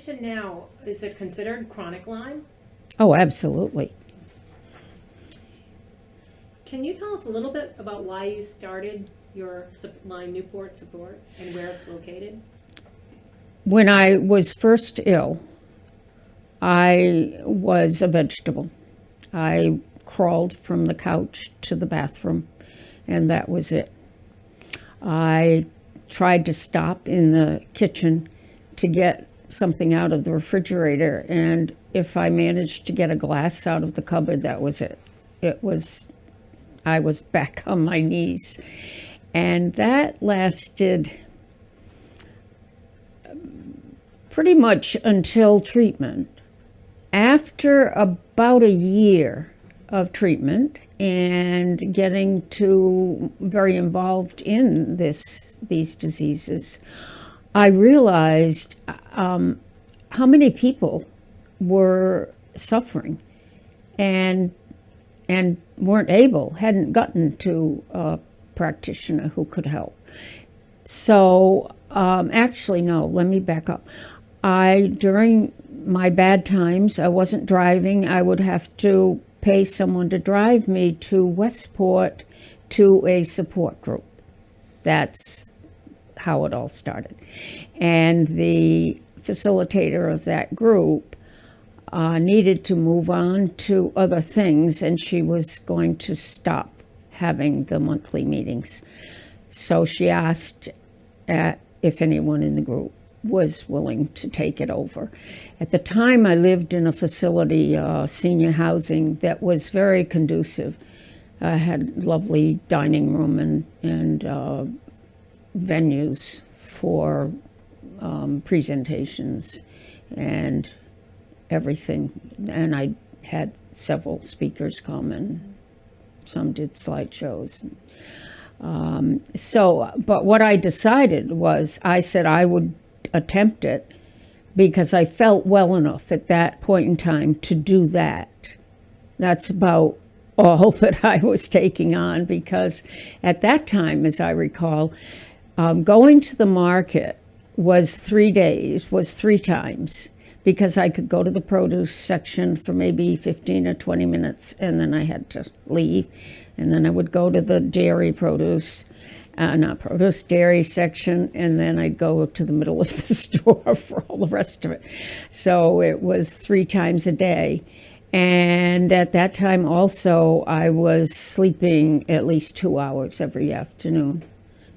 condition now, is it considered chronic Lyme? Oh, absolutely. Can you tell us a little bit about why you started your Lyme-Newport support and where it's located? When I was first ill, I was a vegetable. I crawled from the couch to the bathroom, and that was it. I tried to stop in the kitchen to get something out of the refrigerator, and if I managed to get a glass out of the cupboard, that was it. I was back on my knees. And that lasted pretty much until treatment. After about a year of treatment and getting very involved in these diseases, I realized how many people were suffering and hadn't gotten to a practitioner who could help. So actually, no, let me back up. During my bad times, I wasn't driving. I would have to pay someone to drive me to Westport to a support group. That's how it all started. And the facilitator of that group needed to move on to other things, and she was going to stop having the monthly meetings. So she asked if anyone in the group was willing to take it over. At the time, I lived in a facility, senior housing, that was very conducive. I had lovely dining room and venues for presentations and everything. And I had several speakers come, and some did slideshows. But what I decided was, I said I would attempt it because I felt well enough at that point in time to do that. That's about all that I was taking on, because at that time, as I recall, going to the market was 3 times, because I could go to the produce section for maybe 15 or 20 minutes, and then I had to leave. And then I would go to the dairy dairy section, and then I'd go to the middle of the store for all the rest of it. So it was 3 times a day. And at that time also, I was sleeping at least 2 hours every afternoon,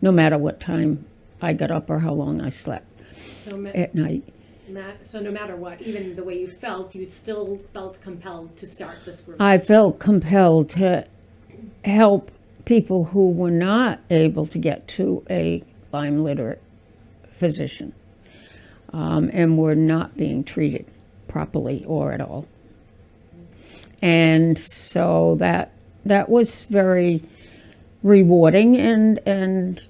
no matter what time I got up or how long I slept at night. So no matter what, even the way you felt, you still felt compelled to start this group. I felt compelled to help people who were not able to get to a Lyme literate physician and were not being treated properly or at all. And so that was very rewarding and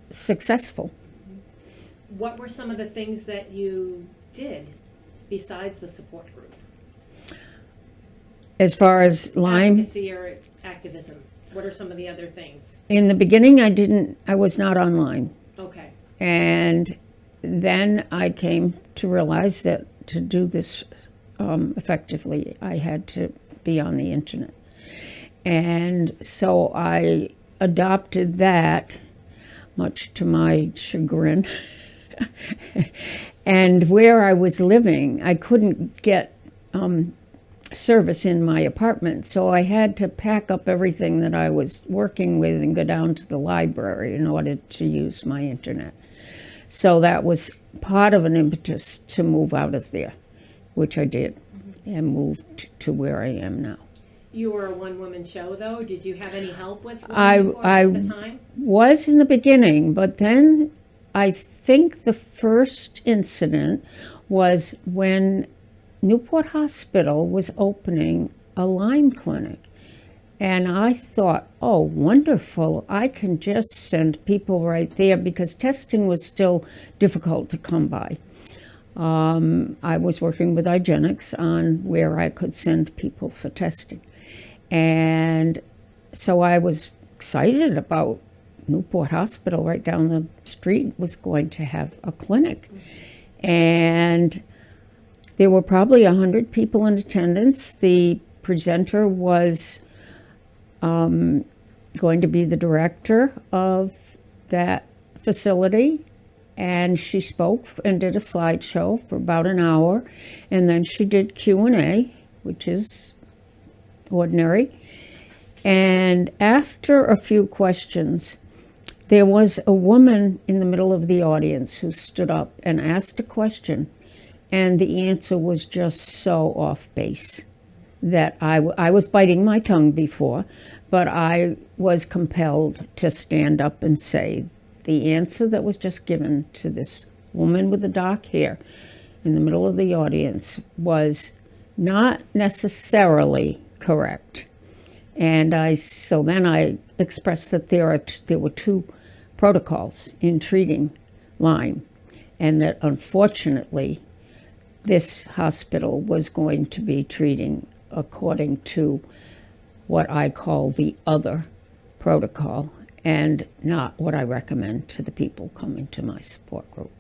successful. What were some of the things that you did besides the support group? As far as Lyme? Advocacy or activism. What are some of the other things? In the beginning, I was not on Lyme. Okay. And then I came to realize that to do this effectively, I had to be on the internet. And so I adopted that, much to my chagrin. And where I was living, I couldn't get service in my apartment, so I had to pack up everything that I was working with and go down to the library in order to use my internet. So that was part of an impetus to move out of there, which I did, and moved to where I am now. You were a one-woman show, though. Did you have any help with I at the time? Was in the beginning, but then I think the first incident was when Newport Hospital was opening a Lyme clinic. And I thought, oh, wonderful, I can just send people right there, because testing was still difficult to come by. I was working with IGenics on where I could send people for testing. And so I was excited about Newport Hospital right down the street was going to have a clinic. And There were probably 100 people in attendance. The presenter was going to be the director of that facility, and she spoke and did a slideshow for about an hour, and then she did Q&A, which is ordinary. And after a few questions, there was a woman in the middle of the audience who stood up and asked a question, and the answer was just so off base that I was biting my tongue before, but I was compelled to stand up and say, the answer that was just given to this woman with the dark hair in the middle of the audience was not necessarily correct. And so then I expressed that there were two protocols in treating Lyme, and that unfortunately this hospital was going to be treating according to what I call the other protocol, and not what I recommend to the people coming to my support group.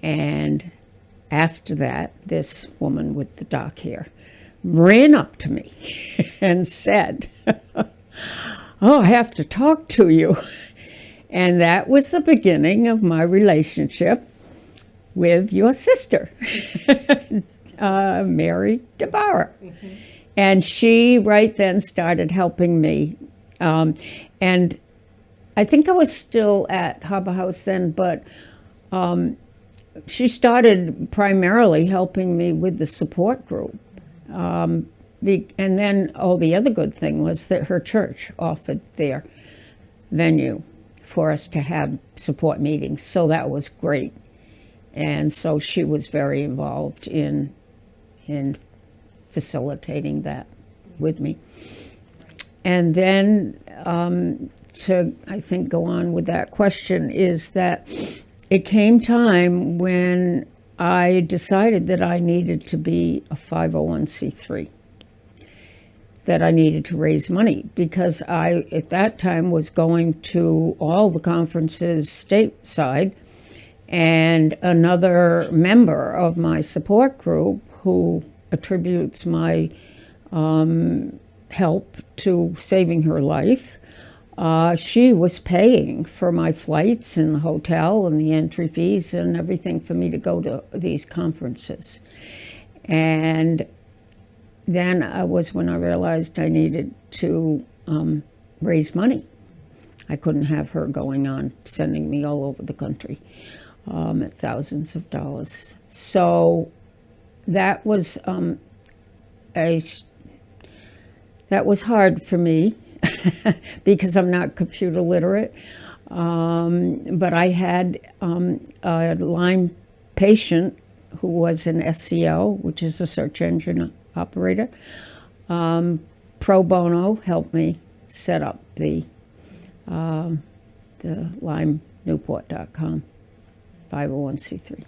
And after that, this woman with the dark hair ran up to me and said, "Oh, I have to talk to you." And that was the beginning of my relationship with your sister, Mary DeBarra. Mm-hmm. And she right then started helping me. And I think I was still at Harbor House then, but she started primarily helping me with the support group. And then, the other good thing was that her church offered their venue for us to have support meetings, so that was great. And so she was very involved in facilitating that with me. And then to, I think, go on with that question is that it came time when I decided that I needed to be a 501c3, that I needed to raise money, because I, at that time, was going to all the conferences stateside, and another member of my support group who attributes my help to saving her life, she was paying for my flights and the hotel and the entry fees and everything for me to go to these conferences. And then was when I realized I needed to raise money. I couldn't have her going on sending me all over the country at thousands of dollars. So that was that was hard for me because I'm not computer literate. But I had a Lyme patient who was an SEO, which is a search engine operator. Pro bono helped me set up the Lyme-Newport.com 501c3.